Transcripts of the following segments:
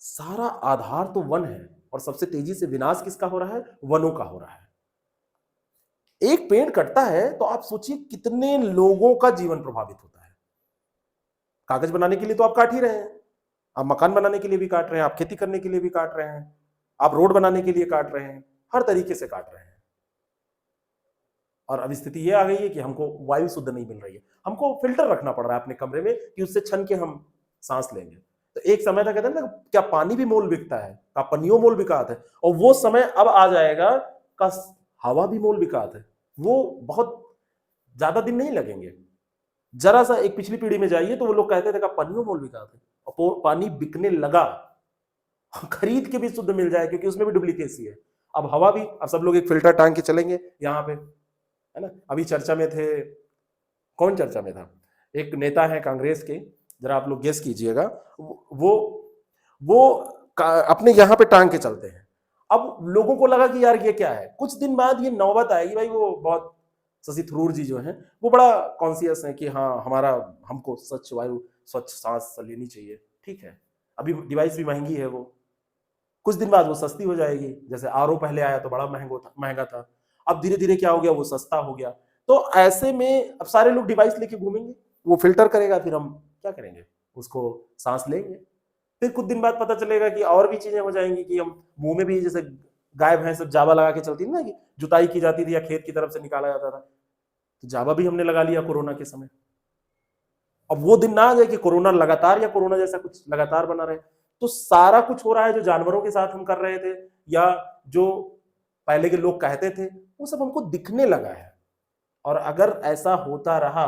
सारा आधार तो वन है, और सबसे तेजी से विनाश किसका हो रहा है? वनों का हो रहा है। एक पेड़ कटता है तो आप सोचिए कितने लोगों का जीवन प्रभावित होता है। कागज बनाने के लिए तो आप काट ही रहे हैं, आप मकान बनाने के लिए भी काट रहे हैं, आप खेती करने के लिए भी काट रहे हैं, आप रोड बनाने के लिए काट रहे हैं, हर तरीके से काट रहे हैं। और अब स्थिति ये आ गई है कि हमको वायु शुद्ध नहीं मिल रही है, हमको फिल्टर रखना पड़ रहा है अपने कमरे में कि उससे छन के हम सांस लेंगे। तो एक समय था कहते हैं ना, क्या पानी भी मोल बिकता है, का पनियों मोल बिकात है, और वो समय अब आ जाएगा का हवा भी मोल बिकात है। वो बहुत ज्यादा दिन नहीं लगेंगे। जरा सा एक पिछली पीढ़ी में जाइए तो वो लोग कहते थे का पनियों मोल बिकात है, और पानी बिकने लगा, खरीद के भी शुद्ध मिल जाए, क्योंकि उसमें भी डुप्लीकेसी है। अब हवा भी, अब सब लोग एक फिल्टर टांग के चलेंगे यहाँ पे, है ना। अभी चर्चा में थे, कौन चर्चा में था, एक नेता है कांग्रेस के, जरा आप लोग गेस कीजिएगा, वो अपने यहाँ पे टांग के चलते हैं। अब लोगों को लगा कि यार ये क्या है, कुछ दिन बाद ये नौबत आएगी भाई, वो बहुत शशि थरूर जी जो हैं वो बड़ा कॉन्शियस है कि हाँ हमारा, हमको स्वच्छ वायु स्वच्छ सांस लेनी चाहिए, ठीक है। अभी डिवाइस भी महंगी है, वो कुछ दिन बाद वो सस्ती हो जाएगी। जैसे आरओ पहले आया तो बड़ा महंगा था, अब धीरे धीरे क्या हो गया, वो सस्ता हो गया। तो ऐसे में अब सारे लोग डिवाइस लेके घूमेंगे, वो फिल्टर करेगा, फिर हम क्या करेंगे, उसको सांस लेंगे। फिर कुछ दिन बाद पता चलेगा कि और भी चीजें हो जाएंगी कि हम मुंह में भी, जैसे गाय भैंस सब जावा लगा के चलती थी ना, कि जुताई की जाती थी या खेत की तरफ से निकाला जाता था, तो जावा भी हमने लगा लिया कोरोना के समय। अब वो दिन ना आ जाए कि कोरोना लगातार, या कोरोना जैसा कुछ लगातार बना रहे। तो सारा कुछ हो रहा है जो जानवरों के साथ हम कर रहे थे, या जो पहले के लोग कहते थे, वो सब हमको दिखने लगा है। और अगर ऐसा होता रहा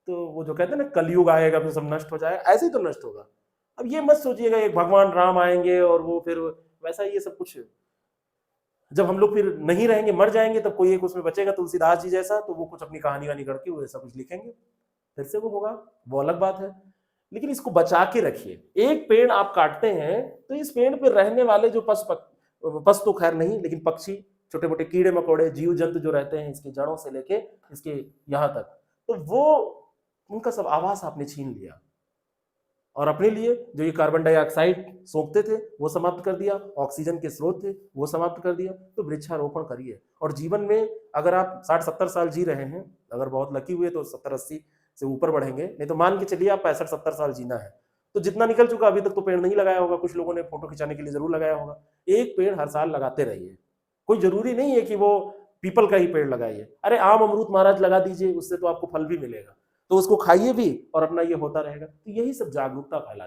तो वो जो कहते हैं ना कलयुग आएगा फिर सब नष्ट हो जाएगा, ऐसे ही तो नष्ट होगा। अब ये मत सोचिएगा एक भगवान राम आएंगे और वो फिर वैसा ये सब कुछ, जब हम लोग फिर नहीं रहेंगे, मर जाएंगे, तब कोई एक उसमें बचेगा तुलसीदास जी जैसा, तो वो कुछ अपनी कहानी वानी करके वो ऐसा कुछ लिखेंगे, फिर से वो होगा, वो अलग बात है। लेकिन इसको बचा के रखिए। एक पेड़ आप काटते हैं तो इस पेड़ पे रहने वाले जो पशु तो खैर नहीं, लेकिन पक्षी, छोटे मोटे कीड़े मकोड़े, जीव जंतु जो रहते हैं इसकी जड़ों से लेके इसके यहाँ तक, तो वो उनका सब आवास आपने छीन लिया। और अपने लिए जो ये कार्बन डाइऑक्साइड सोखते थे वो समाप्त कर दिया, ऑक्सीजन के स्रोत थे वो समाप्त कर दिया। तो वृक्षारोपण करिए। और जीवन में अगर आप 60-70 साल जी रहे हैं, अगर बहुत लकी हुए तो 70-80 से ऊपर बढ़ेंगे, नहीं तो मान के चलिए आप 65-70 साल जीना है, तो जितना निकल चुका अभी तक तो पेड़ नहीं लगाया होगा, कुछ लोगों ने फोटो खिंचाने के लिए जरूर लगाया होगा। एक पेड़ हर साल लगाते रहिए। कोई जरूरी नहीं है कि वो पीपल का ही पेड़ लगाइए, अरे आम अमरूद महाराज लगा दीजिए, उससे तो आपको फल भी मिलेगा, तो उसको खाइए भी और अपना ये होता रहेगा। तो यही सब जागरूकता फैलाने